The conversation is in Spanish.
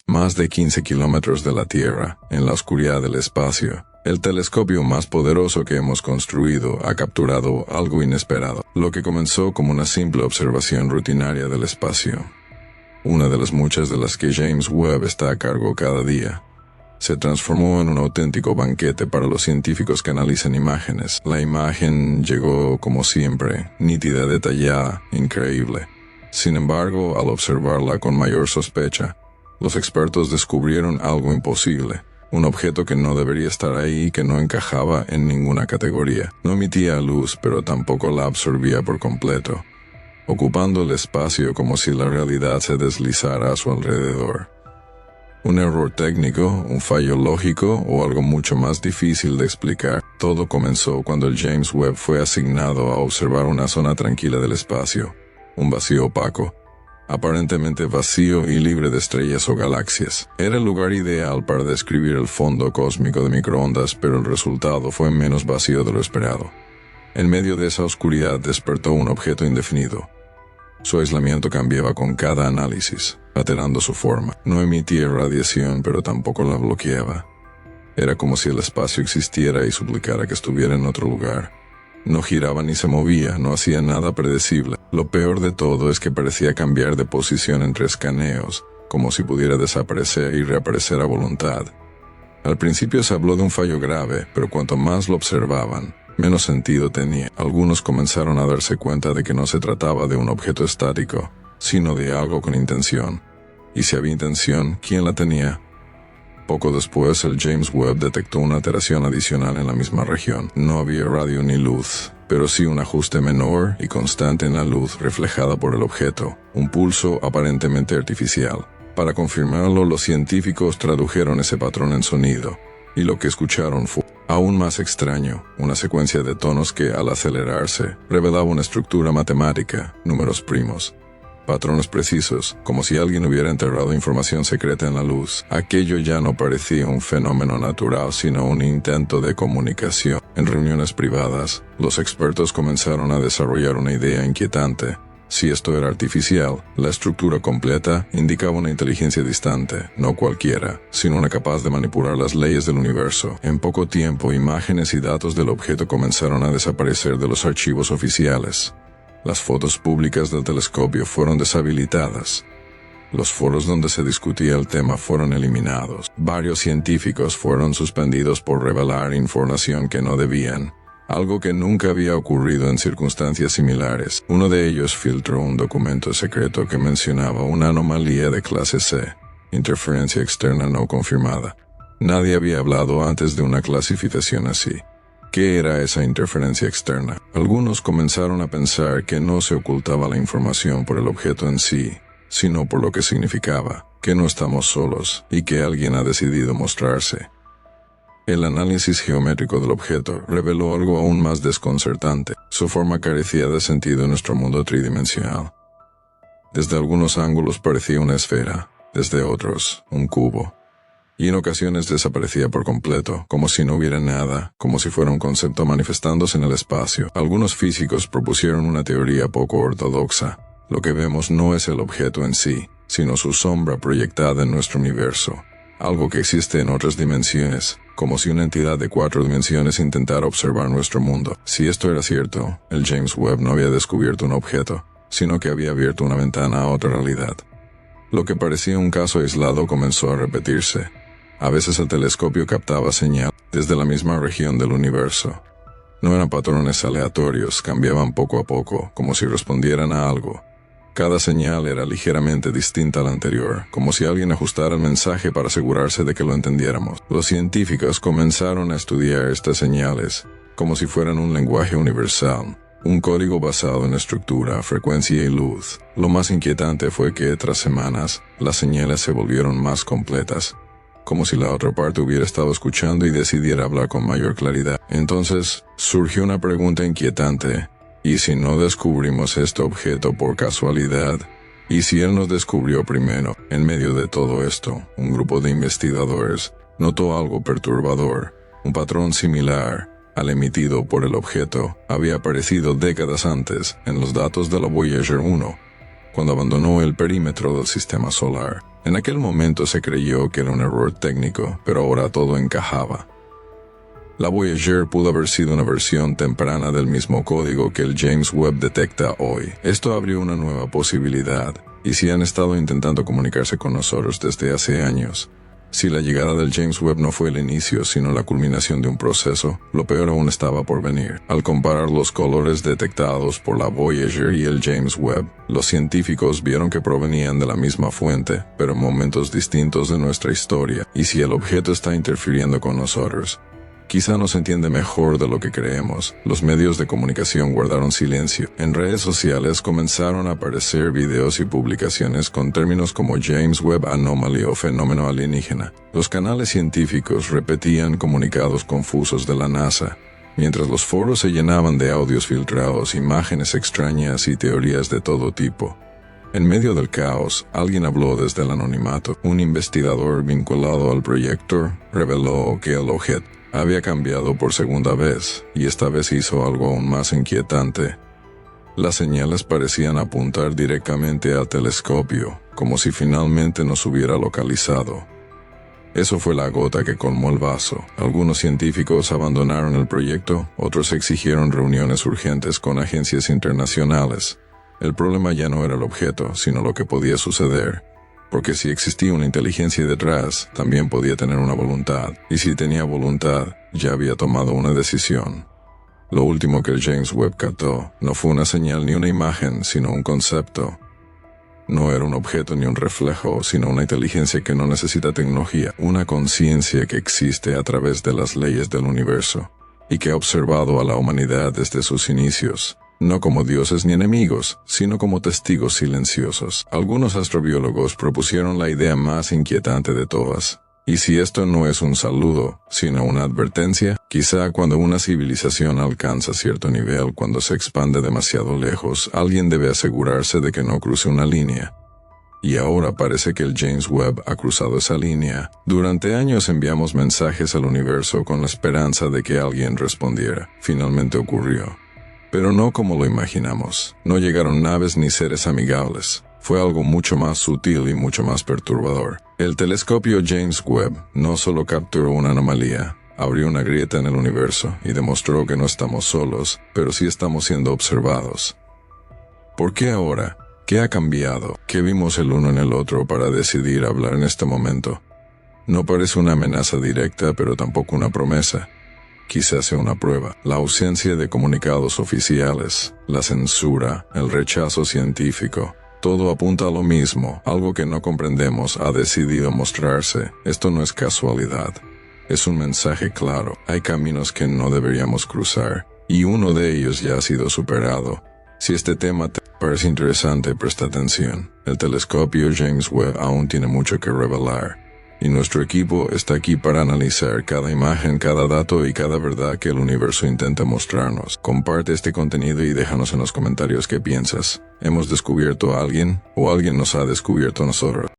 más de 15 kilómetros de la Tierra, en la oscuridad del espacio. El telescopio más poderoso que hemos construido ha capturado algo inesperado, lo que comenzó como una simple observación rutinaria del espacio. Una de las muchas de las que James Webb está a cargo cada día. Se transformó en un auténtico banquete para los científicos que analizan imágenes. La imagen llegó, como siempre, nítida, detallada, increíble. Sin embargo, al observarla con mayor sospecha, los expertos descubrieron algo imposible. Un objeto que no debería estar ahí y que no encajaba en ninguna categoría. No emitía luz, pero tampoco la absorbía por completo, ocupando el espacio como si la realidad se deslizara a su alrededor. Un error técnico, un fallo lógico o algo mucho más difícil de explicar. Todo comenzó cuando el James Webb fue asignado a observar una zona tranquila del espacio, un vacío opaco, aparentemente vacío y libre de estrellas o galaxias. Era el lugar ideal para describir el fondo cósmico de microondas, pero el resultado fue menos vacío de lo esperado. En medio de esa oscuridad despertó un objeto indefinido. Su aislamiento cambiaba con cada análisis, alterando su forma. No emitía radiación, pero tampoco la bloqueaba. Era como si el espacio existiera y suplicara que estuviera en otro lugar. No giraba ni se movía, no hacía nada predecible. Lo peor de todo es que parecía cambiar de posición entre escaneos, como si pudiera desaparecer y reaparecer a voluntad. Al principio se habló de un fallo grave, pero cuanto más lo observaban, menos sentido tenía. Algunos comenzaron a darse cuenta de que no se trataba de un objeto estático, sino de algo con intención. Y si había intención, ¿quién la tenía? Poco después, el James Webb detectó una alteración adicional en la misma región. No había radio ni luz, pero sí un ajuste menor y constante en la luz reflejada por el objeto, un pulso aparentemente artificial. Para confirmarlo, los científicos tradujeron ese patrón en sonido, y lo que escucharon fue aún más extraño, una secuencia de tonos que, al acelerarse, revelaba una estructura matemática, números primos, patrones precisos, como si alguien hubiera enterrado información secreta en la luz. Aquello ya no parecía un fenómeno natural, sino un intento de comunicación. En reuniones privadas, los expertos comenzaron a desarrollar una idea inquietante. Si esto era artificial, la estructura completa indicaba una inteligencia distante, no cualquiera, sino una capaz de manipular las leyes del universo. En poco tiempo, imágenes y datos del objeto comenzaron a desaparecer de los archivos oficiales. Las fotos públicas del telescopio fueron deshabilitadas. Los foros donde se discutía el tema fueron eliminados. Varios científicos fueron suspendidos por revelar información que no debían, algo que nunca había ocurrido en circunstancias similares. Uno de ellos filtró un documento secreto que mencionaba una anomalía de clase C, interferencia externa no confirmada. Nadie había hablado antes de una clasificación así. ¿Qué era esa interferencia externa? Algunos comenzaron a pensar que no se ocultaba la información por el objeto en sí, sino por lo que significaba, que no estamos solos y que alguien ha decidido mostrarse. El análisis geométrico del objeto reveló algo aún más desconcertante. Su forma carecía de sentido en nuestro mundo tridimensional. Desde algunos ángulos parecía una esfera, desde otros, un cubo. Y en ocasiones desaparecía por completo, como si no hubiera nada, como si fuera un concepto manifestándose en el espacio. Algunos físicos propusieron una teoría poco ortodoxa. Lo que vemos no es el objeto en sí, sino su sombra proyectada en nuestro universo, algo que existe en otras dimensiones, como si una entidad de 4 dimensiones intentara observar nuestro mundo. Si esto era cierto, el James Webb no había descubierto un objeto, sino que había abierto una ventana a otra realidad. Lo que parecía un caso aislado comenzó a repetirse. A veces el telescopio captaba señal desde la misma región del universo. No eran patrones aleatorios, cambiaban poco a poco, como si respondieran a algo. Cada señal era ligeramente distinta a la anterior, como si alguien ajustara el mensaje para asegurarse de que lo entendiéramos. Los científicos comenzaron a estudiar estas señales, como si fueran un lenguaje universal, un código basado en estructura, frecuencia y luz. Lo más inquietante fue que, tras semanas, las señales se volvieron más completas, como si la otra parte hubiera estado escuchando y decidiera hablar con mayor claridad. Entonces, surgió una pregunta inquietante. ¿Y si no descubrimos este objeto por casualidad? ¿Y si él nos descubrió primero? En medio de todo esto, un grupo de investigadores notó algo perturbador. Un patrón similar al emitido por el objeto había aparecido décadas antes en los datos de la Voyager 1, cuando abandonó el perímetro del sistema solar. En aquel momento se creyó que era un error técnico, pero ahora todo encajaba. La Voyager pudo haber sido una versión temprana del mismo código que el James Webb detecta hoy. Esto abrió una nueva posibilidad, y si han estado intentando comunicarse con nosotros desde hace años. Si la llegada del James Webb no fue el inicio, sino la culminación de un proceso, lo peor aún estaba por venir. Al comparar los colores detectados por la Voyager y el James Webb, los científicos vieron que provenían de la misma fuente, pero en momentos distintos de nuestra historia. Y si el objeto está interfiriendo con nosotros, quizá nos entiende mejor de lo que creemos. Los medios de comunicación guardaron silencio. En redes sociales comenzaron a aparecer videos y publicaciones con términos como James Webb Anomaly o fenómeno alienígena. Los canales científicos repetían comunicados confusos de la NASA, mientras los foros se llenaban de audios filtrados, imágenes extrañas y teorías de todo tipo. En medio del caos, alguien habló desde el anonimato. Un investigador vinculado al proyecto reveló que el objeto había cambiado por segunda vez, y esta vez hizo algo aún más inquietante. Las señales parecían apuntar directamente al telescopio, como si finalmente nos hubiera localizado. Eso fue la gota que colmó el vaso. Algunos científicos abandonaron el proyecto, otros exigieron reuniones urgentes con agencias internacionales. El problema ya no era el objeto, sino lo que podía suceder. Porque si existía una inteligencia detrás, también podía tener una voluntad. Y si tenía voluntad, ya había tomado una decisión. Lo último que el James Webb captó no fue una señal ni una imagen, sino un concepto. No era un objeto ni un reflejo, sino una inteligencia que no necesita tecnología. Una conciencia que existe a través de las leyes del universo, y que ha observado a la humanidad desde sus inicios. No como dioses ni enemigos, sino como testigos silenciosos. Algunos astrobiólogos propusieron la idea más inquietante de todas. Y si esto no es un saludo, sino una advertencia, quizá cuando una civilización alcanza cierto nivel, cuando se expande demasiado lejos, alguien debe asegurarse de que no cruce una línea. Y ahora parece que el James Webb ha cruzado esa línea. Durante años enviamos mensajes al universo con la esperanza de que alguien respondiera. Finalmente ocurrió. Pero no como lo imaginamos. No llegaron naves ni seres amigables. Fue algo mucho más sutil y mucho más perturbador. El telescopio James Webb no solo capturó una anomalía, abrió una grieta en el universo y demostró que no estamos solos, pero sí estamos siendo observados. ¿Por qué ahora? ¿Qué ha cambiado? ¿Qué vimos el uno en el otro para decidir hablar en este momento? No parece una amenaza directa, pero tampoco una promesa. Quizás sea una prueba. La ausencia de comunicados oficiales, la censura, el rechazo científico, todo apunta a lo mismo. Algo que no comprendemos ha decidido mostrarse. Esto no es casualidad. Es un mensaje claro. Hay caminos que no deberíamos cruzar, y uno de ellos ya ha sido superado. Si este tema te parece interesante, presta atención. El telescopio James Webb aún tiene mucho que revelar. Y nuestro equipo está aquí para analizar cada imagen, cada dato y cada verdad que el universo intenta mostrarnos. Comparte este contenido y déjanos en los comentarios qué piensas. ¿Hemos descubierto a alguien o alguien nos ha descubierto a nosotros?